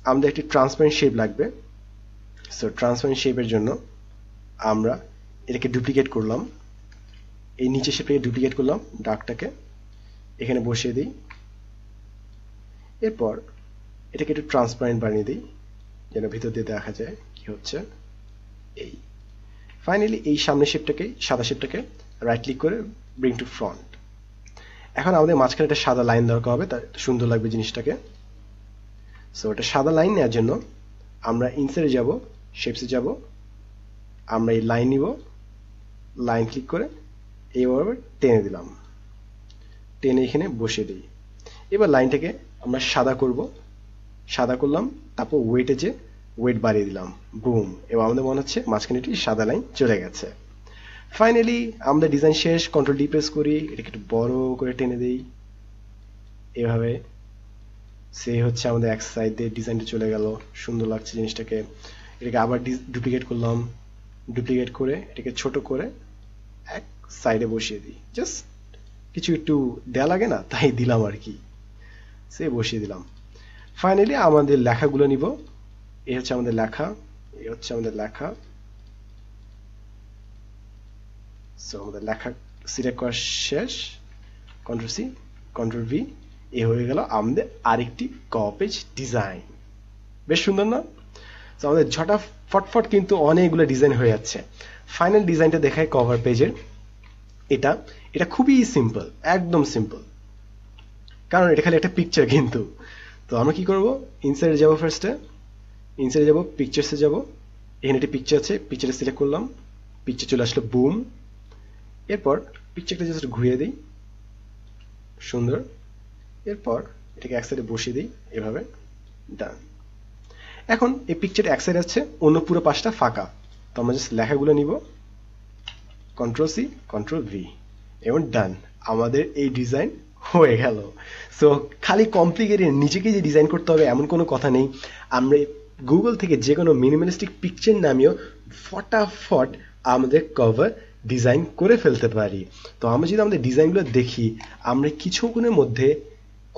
আমাদের একটি ট্রান্সপারেন্ট শেপ লাগবে। সো ট্রান্সপারেন্ট শেপের জন্য আমরা এটাকে ডুপ্লিকেট করলাম, এই নিচে শেপটাকে ডুপ্লিকেট করলাম, ডার্কটাকে এখানে বসিয়ে দিই। এরপর এটাকে একটু ট্রান্সপারেন্ট বানিয়ে দিই, যেন ভিতর দিয়ে দেখা যায় কি হচ্ছে। এই ফাইনালি এই সামনের শেপটাকে, সাদা শেপটাকে রাইট ক্লিক করে ব্রিং টু ফ্রন্ট। এখন আমাদের মাঝখানে একটা সাদা লাইন দরকার হবে, তার সুন্দর লাগবে জিনিসটাকে। সো এটা সাদা লাইন নেওয়ার জন্য আমরা ইনসার্টে যাব, শেপসে যাব, আমরা এই লাইন নিব, লাইন ক্লিক করে এইভাবে টেনে দিলাম, টেনে এখানে বসিয়ে দিই। এবার লাইনটাকে আমরা সাদা করব, সাদা করলাম, তারপর ওয়েটে যে ওয়েট বাড়িয়ে দিলাম, বুম, এবার আমাদের মনে হচ্ছে মাঝখানে একটি সাদা লাইন চলে গেছে। ফাইনালি আমাদের ডিজাইন শেষ, কন্ট্রোল ডি প্রেস করি, এটাকে একটু বড় করে টেনে দিই, এভাবে সে হচ্ছে আমাদের এক সাইড দিয়ে ডিজাইনটা চলে গেল, সুন্দর লাগছে জিনিসটাকে। এটাকে আবার ডুপ্লিকেট করলাম, ডুপ্লিকেট করে এটাকে ছোট করে এক সাইডে বসিয়ে দিই, জাস্ট কিছু একটু দেয়া লাগে না, তাই দিলাম আর কি, সে বসিয়ে দিলাম। ফাইনালি আমাদের লেখাগুলো নিব, এই হচ্ছে আমাদের লেখা, এই হচ্ছে আমাদের লেখা। সো আমাদের লেখা সিলেক্ট করা শেষ, কন্ট্রোল সি, কন্ট্রোল ভি, এ হয়ে গেল আমাদের আরেকটি কভার পেজ ডিজাইন। বেশ সুন্দর না? তো আমাদের ঝটা ফটফট কিন্তু অনেকগুলো ডিজাইন হয়ে যাচ্ছে। ফাইনাল ডিজাইনটা দেখায় কভার পেজের। এটা এটা খুবই সিম্পল, একদম সিম্পল, কারণ এটা খালি একটা পিকচার কিন্তু। তো আমরা কি করব, ইনসার্টে যাব, ফার্স্টে ইনসার্টে যাব, পিকচার্সে যাব, এখানে একটি পিকচার আছে, পিকচারে সিলেক্ট করলাম, পিকচার চলে আসলো, বুম। এরপর পিকচারটা জাস্ট ঘুরিয়ে দিই, সুন্দর। এরপর এটাকে এক সাইডে বসিয়ে দিই, এভাবে, ডান। এখন এই পিকচার এক সাইডে আছে, অন্য পুরো পাশটা ফাঁকা। তো আমরা জাস্ট লেখাগুলো নিব, কন্ট্রোল সি, কন্ট্রোল ভি, এবং ডান, আমাদের এই ডিজাইন হয়ে গেল। সো খালি কমপ্লিকেটেড নিজেকে যে ডিজাইন করতে হবে এমন কোনো কথা নেই। আমরা গুগল থেকে যে কোনো মিনিমালিস্টিক পিকচার নামিয়েও ফটাফট আমাদের কভার ডিজাইন করে ফেলতে পারি। তো আমরা যদি আমাদের ডিজাইনগুলো দেখি, আমরা কিছুক্ষণের মধ্যে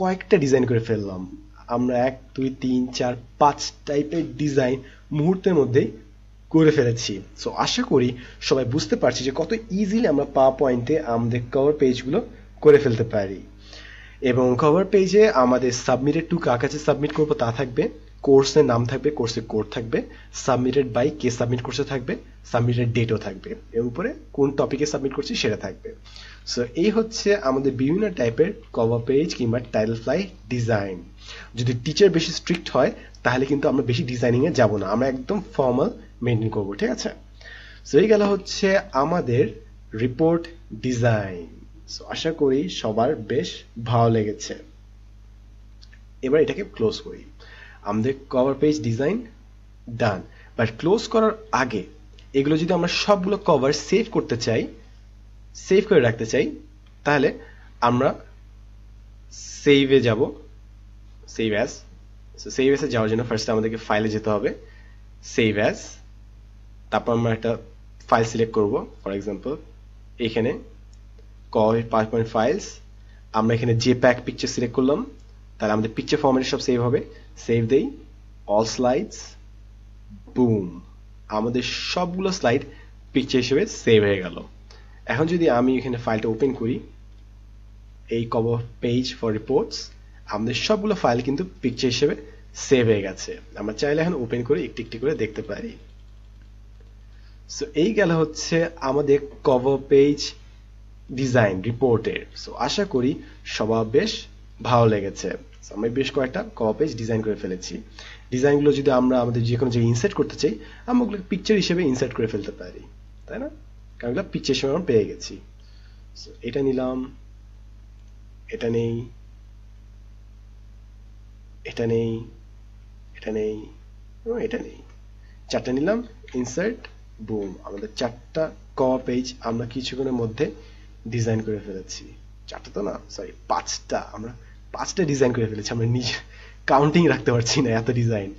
কয়েকটা ডিজাইন করে ফেললাম। আমরা 1 2 3 4 5 টাইপের ডিজাইন মুহূর্তের মধ্যেই করে ফেলেছি। সো আশা করি সবাই বুঝতে পারছি যে কত ইজিলি আমরা পাওয়ার পয়েন্টে আমাদের কভার পেজগুলো করে ফেলতে পারি। এবং কভার পেজে আমাদের সাবমিটেড টু কার কাছে সাবমিট করবো তা থাকবে, কোর্সের নাম থাকবে, কোর্সের কোড থাকবে, সাবমিটেড বাই কে সাবমিট করছে থাকবে, সাবমিটেড ডেটও থাকবে, এর উপরে কোন টপিকে সাবমিট করছি সেটা থাকবে। সো এই হচ্ছে আমাদের বিভিন্ন টাইপের কভার পেজ কিংবা টাইটেল ফ্লাই ডিজাইন। যদি টিচার বেশি স্ট্রিক্ট হয় তাহলে কিন্তু আমরা বেশি ডিজাইনিংয়ে যাব না, আমরা একদম ফর্মাল মেনটেন করবো, ঠিক আছে? সো এই গেল হচ্ছে আমাদের রিপোর্ট ডিজাইন। সো আশা করি সবার বেশ ভালো লেগেছে। এবার এটাকে ক্লোজ করি, আমাদের cover page design done. But close করার আগে এগুলো যদি আমরা সবগুলো কভার সেভ করতে চাই, সেভ করে রাখতে চাই, তাহলে আমরা সেভে যাব, সেভ অ্যাজ। সো সেভ অ্যাজে যাওয়ার জন্য ফার্স্টে আমাদেরকে ফাইলে যেতে হবে, সেভ অ্যাজ, তারপর আমরা একটা ফাইল সিলেক্ট করব, ফর এক্সাম্পল এখানে PowerPoint ফাইলস, আমরা এখানে জেপ্যাক পিকচার সিলেক্ট করলাম, তাহলে আমাদের পিকচার ফরম্যাটে সব সেভ হবে। সেভ দেই, অল স্লাইডস, বুম, আমাদের সবগুলো স্লাইড পিকচার হিসেবে সেভ হয়ে গেল। এখন যদি আমি এখানে ফাইলটা ওপেন করি, এই কভার পেজ ফর রিপোর্টস, আমাদের সবগুলো ফাইল কিন্তু পিকচার হিসেবে সেভ হয়ে গেছে। আমরা চাইলে এখন ওপেন করে একটি একটি করে দেখতে পারি। সো এই গেল হচ্ছে আমাদের কভার পেজ ডিজাইন রিপোর্টের। সো আশা করি সবার বেশ ভালো লেগেছে। আমি বেশ কয়েকটা কভার পেজ ডিজাইন করে ফেলেছি। ডিজাইনগুলো যদি আমরা আমাদের যে কোনো জায়গায় ইনসার্ট করতে চাই, আমরা ওগুলো পিকচার হিসেবে ইনসার্ট করে ফেলতে পারি, তাই না? কারণ ওগুলো পিকচার হিসেবে আমরা পেয়ে গেছি। সো এটা নিলাম, এটা নেই, এটা নেই, এটা নেই, এবং এটা নেই, চারটা নিলাম, ইনসার্ট, বুম, আমাদের চারটা কভার পেজ আমরা কিছুক্ষণের মধ্যে ডিজাইন করে ফেলেছি। চারটা তো না, সরি, পাঁচটা, আমরা পাঁচটা ডিজাইন করে ফেলেছি, আমরা নিজে কাউন্টিং রাখতে পারছি না, এত ডিজাইন।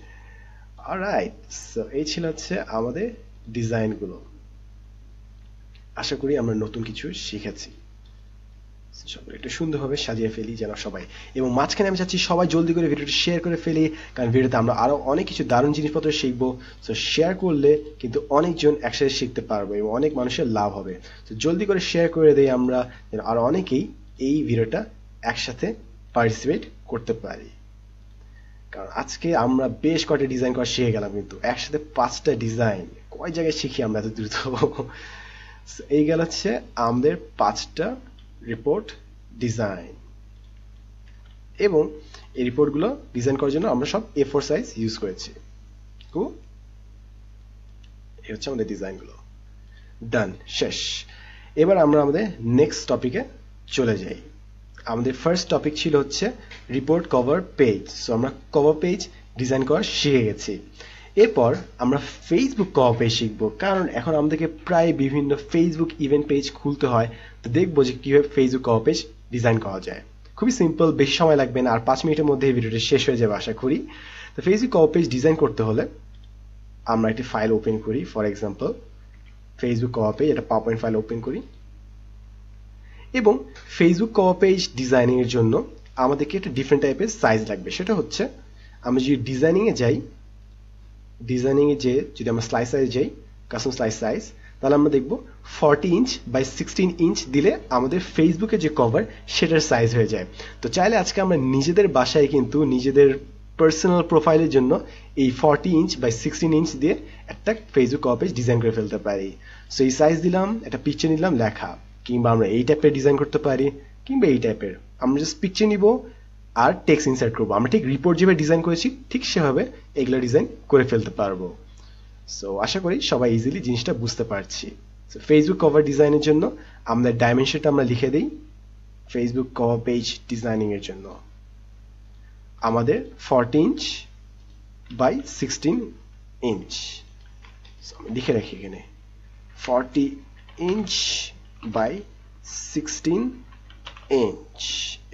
অলরাইট, সো এই ছিল হচ্ছে আমাদের ডিজাইনগুলো। আশা করি আমরা নতুন কিছু শিখেছি। সবাই একটু সুন্দরভাবে সাজিয়ে ফেলি যেন সবাই, এবং মাঝখানে আমি চাচ্ছি সবাই জলদি করে ভিডিওটি শেয়ার করে ফেলি, কারণ ভিডিওতে আমরা আরো অনেক কিছু দারুণ জিনিসপত্র শিখবো। সো শেয়ার করলে কিন্তু অনেকজন একসাথে শিখতে পারবো এবং অনেক মানুষের লাভ হবে। তো জলদি করে শেয়ার করে দেই আমরা, যেন আরো অনেকেই এই ভিডিওটা একসাথে পার্টিসিপেট করতে পারি। কারণ আজকে আমরা বেশ কয়েকটা ডিজাইন করা শিখে গেলাম, কিন্তু একসাথে পাঁচটা ডিজাইন কয় জায়গায় শিখি আমরা এত দ্রুত। এই গেল হচ্ছে আমাদের পাঁচটা রিপোর্ট ডিজাইন। এবং এই রিপোর্টগুলো ডিজাইন করার জন্য আমরা সব A4 সাইজ ইউজ করেছি। এই হচ্ছে আমাদের ডিজাইনগুলো। ডান, শেষ। এবার আমরা আমাদের নেক্সট টপিকে চলে যাই। আমাদের ফার্স্ট টপিক ছিল হচ্ছে রিপোর্ট কভার পেজ। সো আমরা কভার পেজ ডিজাইন করা শিখে গেছি। এরপর আমরা ফেসবুক কভার পেজ শিখবো, কারণ এখন আমাদেরকে প্রায় বিভিন্ন ফেসবুক ইভেন্ট পেজ খুলতে হয়। তো দেখবো যে কিভাবে ফেসবুক কভার পেজ ডিজাইন করা যায়। খুবই সিম্পল, বেশি সময় লাগবে না, আর 5 মিনিটের মধ্যে এই ভিডিওটা শেষ হয়ে যাবে আশা করি। তো ফেসবুক কভার পেজ ডিজাইন করতে হলে আমরা একটি ফাইল ওপেন করি। For example Facebook cover page, এটা পাওয়ারপয়েন্ট ফাইল ওপেন করি। এবং ফেসবুক কভার পেজ ডিজাইনিং এর জন্য আমাদেরকে একটা ডিফারেন্ট টাইপের সাইজ লাগবে। সেটা হচ্ছে আমরা যদি ডিজাইনিং এ যাই, ডিজাইনিং এ যে যদি আমরা স্লাইস সাইজ যাই, কাস্টম স্লাইস সাইজ, তাহলে আমরা দেখব 40 ইঞ্চ বাই 16 ইঞ্চ দিলে আমাদের ফেসবুকে যে কভার সেটার সাইজ হয়ে যায়। তো চাইলে আজকে আমরা নিজেদের বাসায় কিন্তু নিজেদের পার্সোনাল প্রোফাইলের জন্য এই 40 ইঞ্চ বাই 16 ইঞ্চ দিয়ে একটা ফেসবুক কভার পেজ ডিজাইন করে ফেলতে পারি। সো এই সাইজ দিলাম, একটা পিকচার নিলাম, লেখা, কিংবা আমরা এই টাইপের ডিজাইন করতে পারি, কিংবা এই টাইপের। আমরা জাস্ট পিকচার নিব আর টেক্সট ইনসার্ট করবো। আমরা ঠিক রিপোর্ট যেভাবে ডিজাইন করেছি ঠিক সেভাবে এগুলো ডিজাইন করে ফেলতে পারবো। সো আশা করি সবাই ইজিলি জিনিসটা বুঝতে পারছি। সো ফেসবুক কভার ডিজাইনের জন্য আমাদের ডাইমেনশনটা আমরা লিখে দিই। ফেসবুক কভার পেজ ডিজাইনিং এর জন্য আমাদের 40 ইঞ্চ বাই 16 ইঞ্চ। আমি লিখে রাখি এখানে 40 ইঞ্চ বাই 16 ইঞ্চ।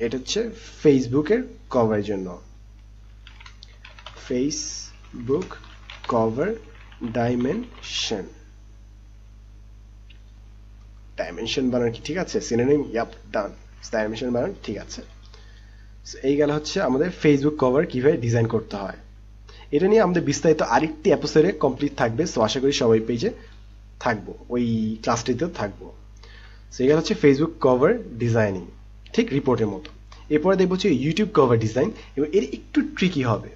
এটা হচ্ছে ফেসবুকের কভারের জন্য। ফেসবুক কভার ডাইমেনশন, ডাইমেনশন বানান কি ঠিক আছে? সিনোনিম, ইয়াপ, ডান। ডাইমেনশন বানান ঠিক আছে। এই গেল হচ্ছে আমাদের ফেসবুক কভার কিভাবে ডিজাইন করতে হয়। এটা নিয়ে আমাদের বিস্তারিত আরেকটি এপিসোডে কমপ্লিট থাকবে। সো আশা করি সবাই পেজে থাকবো, ওই ক্লাসটিতেও থাকবো। সো এই গেল হচ্ছে ফেসবুক কভার ডিজাইনিং, ঠিক রিপোর্টের মতো। এরপরে দেখবো হচ্ছে ইউটিউব কভার ডিজাইন। এবং এর একটু ট্রিকি হবে।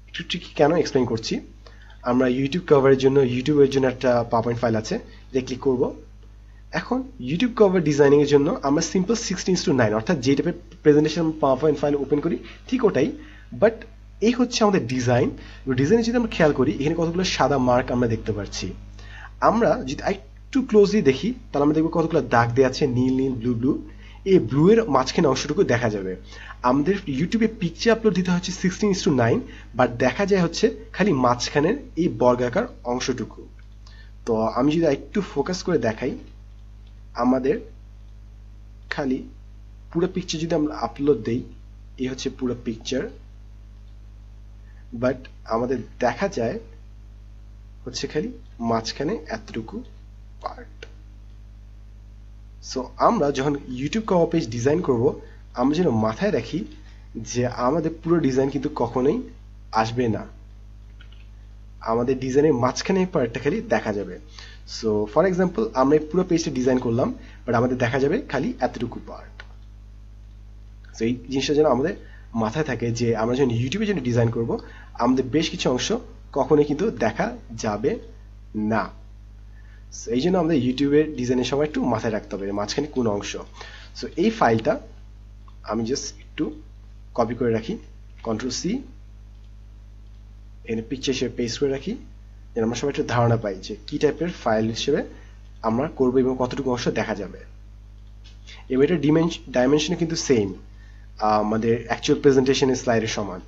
একটু ট্রিকি কেন এক্সপ্লেইন করছি। আমরা ইউটিউব কভারের জন্য ইউটিউবের জন্য একটা পাওয়ারপয়েন্ট ফাইল আছে, এটা ক্লিক করব। এখন ইউটিউব কভার ডিজাইনিং এর জন্য আমরা সিম্পল 16:9 অর্থাৎ যে টাইপের প্রেজেন্টেশন পাওয়ারপয়েন্ট ফাইল ওপেন করি ঠিক ওটাই, বাট এই হচ্ছে আমাদের ডিজাইন। ডিজাইনে যদি আমরা খেয়াল করি এখানে কতগুলো সাদা মার্ক আমরা দেখতে পাচ্ছি। আমরা যদি একটু ক্লোজলি দেখি তাহলে আমরা দেখবো কতগুলো দাগ দেওয়া আছে, নীল নীল, ব্লু ব্লু। এই ব্লু এর মাঝখানে অংশটুকু দেখা যাবে। আমাদের ইউটিউবে পিকচার আপলোড দিতে হচ্ছে 16:9, বাট দেখা যায় হচ্ছে খালি মাঝখানের এই বর্গাকার অংশটুকু। তো আমি যদি একটু ফোকাস করে দেখাই, আমাদের খালি পুরো পিকচার যদি আমরা আপলোড দেই, এই হচ্ছে পুরো পিকচার, বাট আমাদের দেখা যায় হচ্ছে খালি মাঝখানে এতটুকু পার্ট। সো আমরা যখন ইউটিউব কভার পেজ ডিজাইন করব আমরা যেন মাথায় রাখি যে আমাদের পুরো ডিজাইন কিন্তু কখনোই আসবে না, আমাদের ডিজাইনের মাঝখানে পার্টটা খালি দেখা যাবে। সো ফর এক্সাম্পল আমরা পুরো পেজটা ডিজাইন করলাম, বাট আমাদের দেখা যাবে খালি এতটুকু পার্ট। সো এই জিনিসটা যেন আমাদের মাথায় থাকে যে আমরা যখন ইউটিউবের জন্য ডিজাইন করব আমাদের বেশ কিছু অংশ কখনোই কিন্তু দেখা যাবে না। এই জন্য আমাদের ইউটিউবের ডিজাইনের সময় একটু মাথায় রাখতে হবে মাঝখানে কোন অংশ। সো এই ফাইলটা আমি জাস্ট একটু কপি করে রাখি, Ctrl+C, এখানে পিকচার হিসেবে পেস্ট করে রাখি, যেন আমরা সবাই একটু ধারণা পাই যে কি টাইপের ফাইল হিসেবে আমরা করব এবং কতটুকু অংশ দেখা যাবে। এবার এটা ডাইমেনশনে কিন্তু সেম, আমাদের অ্যাকচুয়াল প্রেজেন্টেশনের স্লাইডের সমান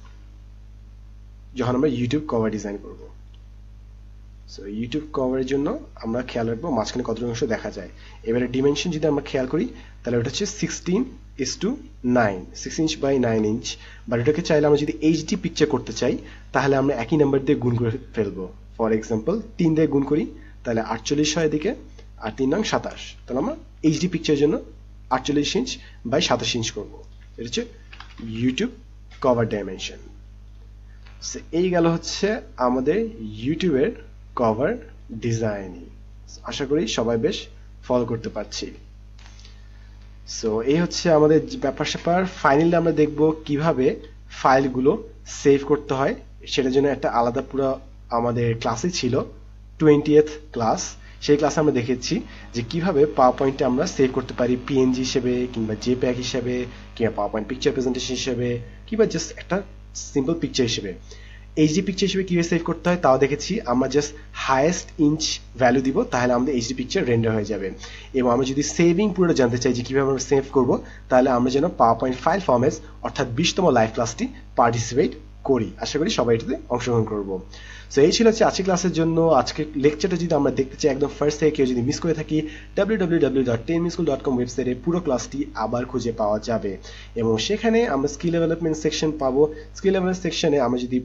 যখন আমরা ইউটিউব কভার ডিজাইন করব। সো ইউটিউব কভারের জন্য আমরা খেয়াল রাখবো মাঝখানে কতটুকু অংশ দেখা যায়। এবারে ডিমেনশন যদি আমরা খেয়াল করি তাহলে ওটা হচ্ছে 16:9, 6 ইঞ্চ বাই 9 ইঞ্চ। বাট এটাকে চাইলে আমরা যদি এইচডি পিকচার করতে চাই তাহলে আমরা একই নাম্বার দিয়ে গুণ করে ফেলবো। ফর এক্সাম্পল 3 দিয়ে গুণ করি তাহলে 48 হয় এদিকে, আর 3 নং 27, তাহলে আমরা এইচডি পিকচারের জন্য 48 ইঞ্চ বাই 27 ইঞ্চ করবো। এটা হচ্ছে ইউটিউব কভার ডাইমেনশন। এই গেল হচ্ছে আমাদের ইউটিউবের কভার ডিজাইনিং। আশা করি সবাই বেশ ফলো করতে পারছি। সো এই হচ্ছে আমাদের ব্যাপার স্যাপার। ফাইনালি আমরা দেখব কিভাবে ফাইলগুলো সেভ করতে হয়। সেটার জন্য একটা আলাদা পুরো আমাদের ক্লাসই ছিল 20th ক্লাস, সেই ক্লাসে আমরা দেখেছি যে কিভাবে পাওয়ার পয়েন্টে আমরা সেভ করতে পারি পিএনজি হিসেবে কিংবা জেপ্যাগ হিসেবে কিংবা পাওয়ার পয়েন্ট পিকচার প্রেজেন্টেশন হিসেবে কিংবা জাস্ট একটা সিম্পল পিকচার হিসেবে এইচডি পিকচার হিসেবে কিভাবে সেভ করতে হয় তাও দেখেছি। আমরা জাস্ট হাইয়েস্ট ইঞ্চ ভ্যালু দিব, তাহলে আমাদের এইচডি পিকচার রেন্ডার হয়ে যাবে। এবং আমরা যদি সেভিং পুরোটা জানতে চাই যে কিভাবে আমরা সেভ করব, তাহলে আমরা যেন পাওয়ার পয়েন্ট ফাইল ফরম্যাট অর্থাৎ 20তম লাইভ ক্লাসটি পার্টিসিপেট করি। আশা করি সবাই এটাতে অংশগ্রহণ করব। সো এই ছিল হচ্ছে আজকের ক্লাসের জন্য। আজকের লেকচারটা যদি আমরা দেখতে চাই একদম ফার্স্ট থেকে, কেউ যদি মিস করে থাকি, www.10minschool.com ওয়েবসাইটে পুরো ক্লাসটি আবার খুঁজে পাওয়া যাবে এবং সেখানে আমরা স্কিল ডেভেলপমেন্ট সেকশন পাবো। স্কিল ডেভেলপমেন্ট সেকশনে আমরা যদি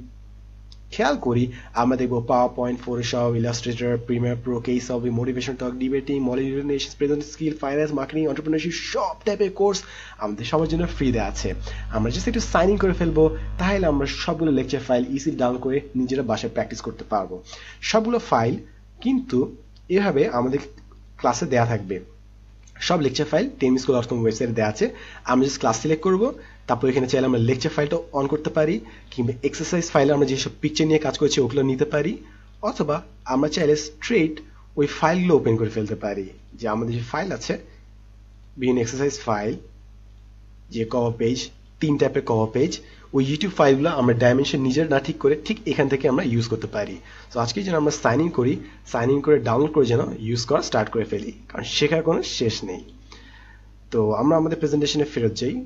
খেয়াল করি আমরা দেখবো PowerPoint, Photoshop, Illustrator, Premiere Pro, case study, motivation talk, debating, মডেলিনেশন, present skill, finance, marketing, entrepreneurship সব টাইপের কোর্স আমাদের সবার জন্য ফ্রি দেওয়া আছে। আমরা জাস্ট একটু সাইন ইন করে ফেলবো, তাহলে আমরা সবগুলো লেকচার ফাইল ইজিলি ডাউনলোড করে নিজেরা বাসায় প্র্যাকটিস করতে পারবো। সবগুলো ফাইল কিন্তু এভাবে আমাদের ক্লাসে দেওয়া থাকবে। সব লেকচার ফাইল 10minschool.com ওয়েবসাইটে দেওয়া আছে। আমরা জাস্ট ক্লাস সিলেক্ট করবো, তারপর এখানে চাইলে আমরা লেকচার ফাইলটা অন করতে পারি কিংবা এক্সারসাইজ ফাইলে আমরা যেসব পিকচার নিয়ে কাজ করেছি ওগুলো নিতে পারি, অথবা আমরা চাইলে স্ট্রেট ওই ফাইলগুলো ওপেন করে ফেলতে পারি। যে আমাদের যে ফাইল আছে বিভিন্ন এক্সারসাইজ ফাইল, যে কভার পেজ, 3 টাইপের কভার পেজ, ওই ইউটিউব ফাইলগুলো আমরা ডাইমেনশন নিজের না ঠিক করে ঠিক এখান থেকে আমরা ইউজ করতে পারি। তো আজকে যেন আমরা সাইন ইন করি, সাইন ইন করে ডাউনলোড করে যেন ইউজ করা স্টার্ট করে ফেলি, কারণ শেখার কোনো শেষ নেই। তো আমরা আমাদের প্রেজেন্টেশনে ফেরত যাই।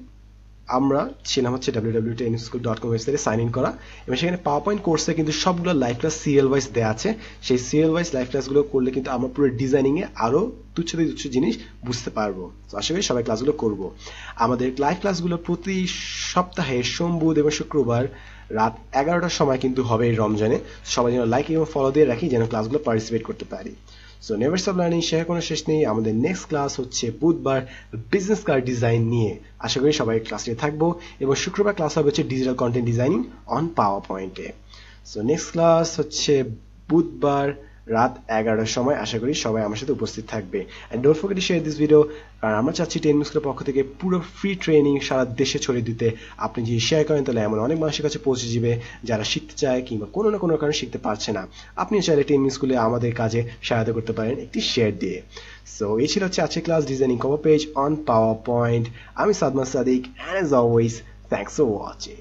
আমরা ছিলাম হচ্ছে www.10minschool.com ওয়েবসাইটে সাইন ইন করা এবং সেখানে পাওয়ার পয়েন্ট কোর্সে কিন্তু সবগুলো লাইভ ক্লাস সিরিয়াল ওয়াইজ দেওয়া আছে। সেই সিরিয়াল ওয়াইজ লাইভ ক্লাসগুলো করলে কিন্তু আমরা পুরো ডিজাইনিংয়ে আরও তুচ্ছ থেকে তুচ্ছ জিনিস বুঝতে পারবো। তো আশা করি সবাই ক্লাসগুলো করবো। আমাদের লাইভ ক্লাসগুলো প্রতি সপ্তাহে সোম, বুধ এবং শুক্রবার রাত 11টার সময় কিন্তু হবে এই রমজানে। সবাই যেন লাইক এবং ফলো দিয়ে রাখি যেন ক্লাসগুলো পার্টিসিপেট করতে পারি। সো নেভার স্টপ লার্নিং, শেখার কোনো শেষ নেই। আমাদের নেক্সট ক্লাস হচ্ছে বুধবার বিজনেস কার্ড ডিজাইন নিয়ে। আশা করি সবাই ক্লাসে থাকবো এবং শুক্রবার ক্লাস হবে হচ্ছে ডিজিটাল কন্টেন্ট ডিজাইনিং অন পাওয়ার পয়েন্টে। সো নেক্সট ক্লাস হচ্ছে বুধবার রাত 11টার সময়। আশা করি সবাই আমার সাথে উপস্থিত থাকবে। And don't forget to share this video, কারণ আমরা চাচ্ছি 10 মিনিটসের পক্ষ থেকে পুরো ফ্রি ট্রেনিং সারা দেশে ছড়িয়ে দিতে। আপনি যদি শেয়ার করেন তাহলে এমন অনেক মানুষের কাছে পৌঁছে যাবে যারা শিখতে চায় কিংবা কোনো না কোনো কারণে শিখতে পারছে না। আপনিও চাইলে 10 মিনিট স্কুলে আমাদের কাজে সহায়তা করতে পারেন একটি শেয়ার দিয়ে। সো এই ছিল হচ্ছে আজকের class, designing cover page on PowerPoint. আমি Sadman Sadiq, and as always thanks for watching.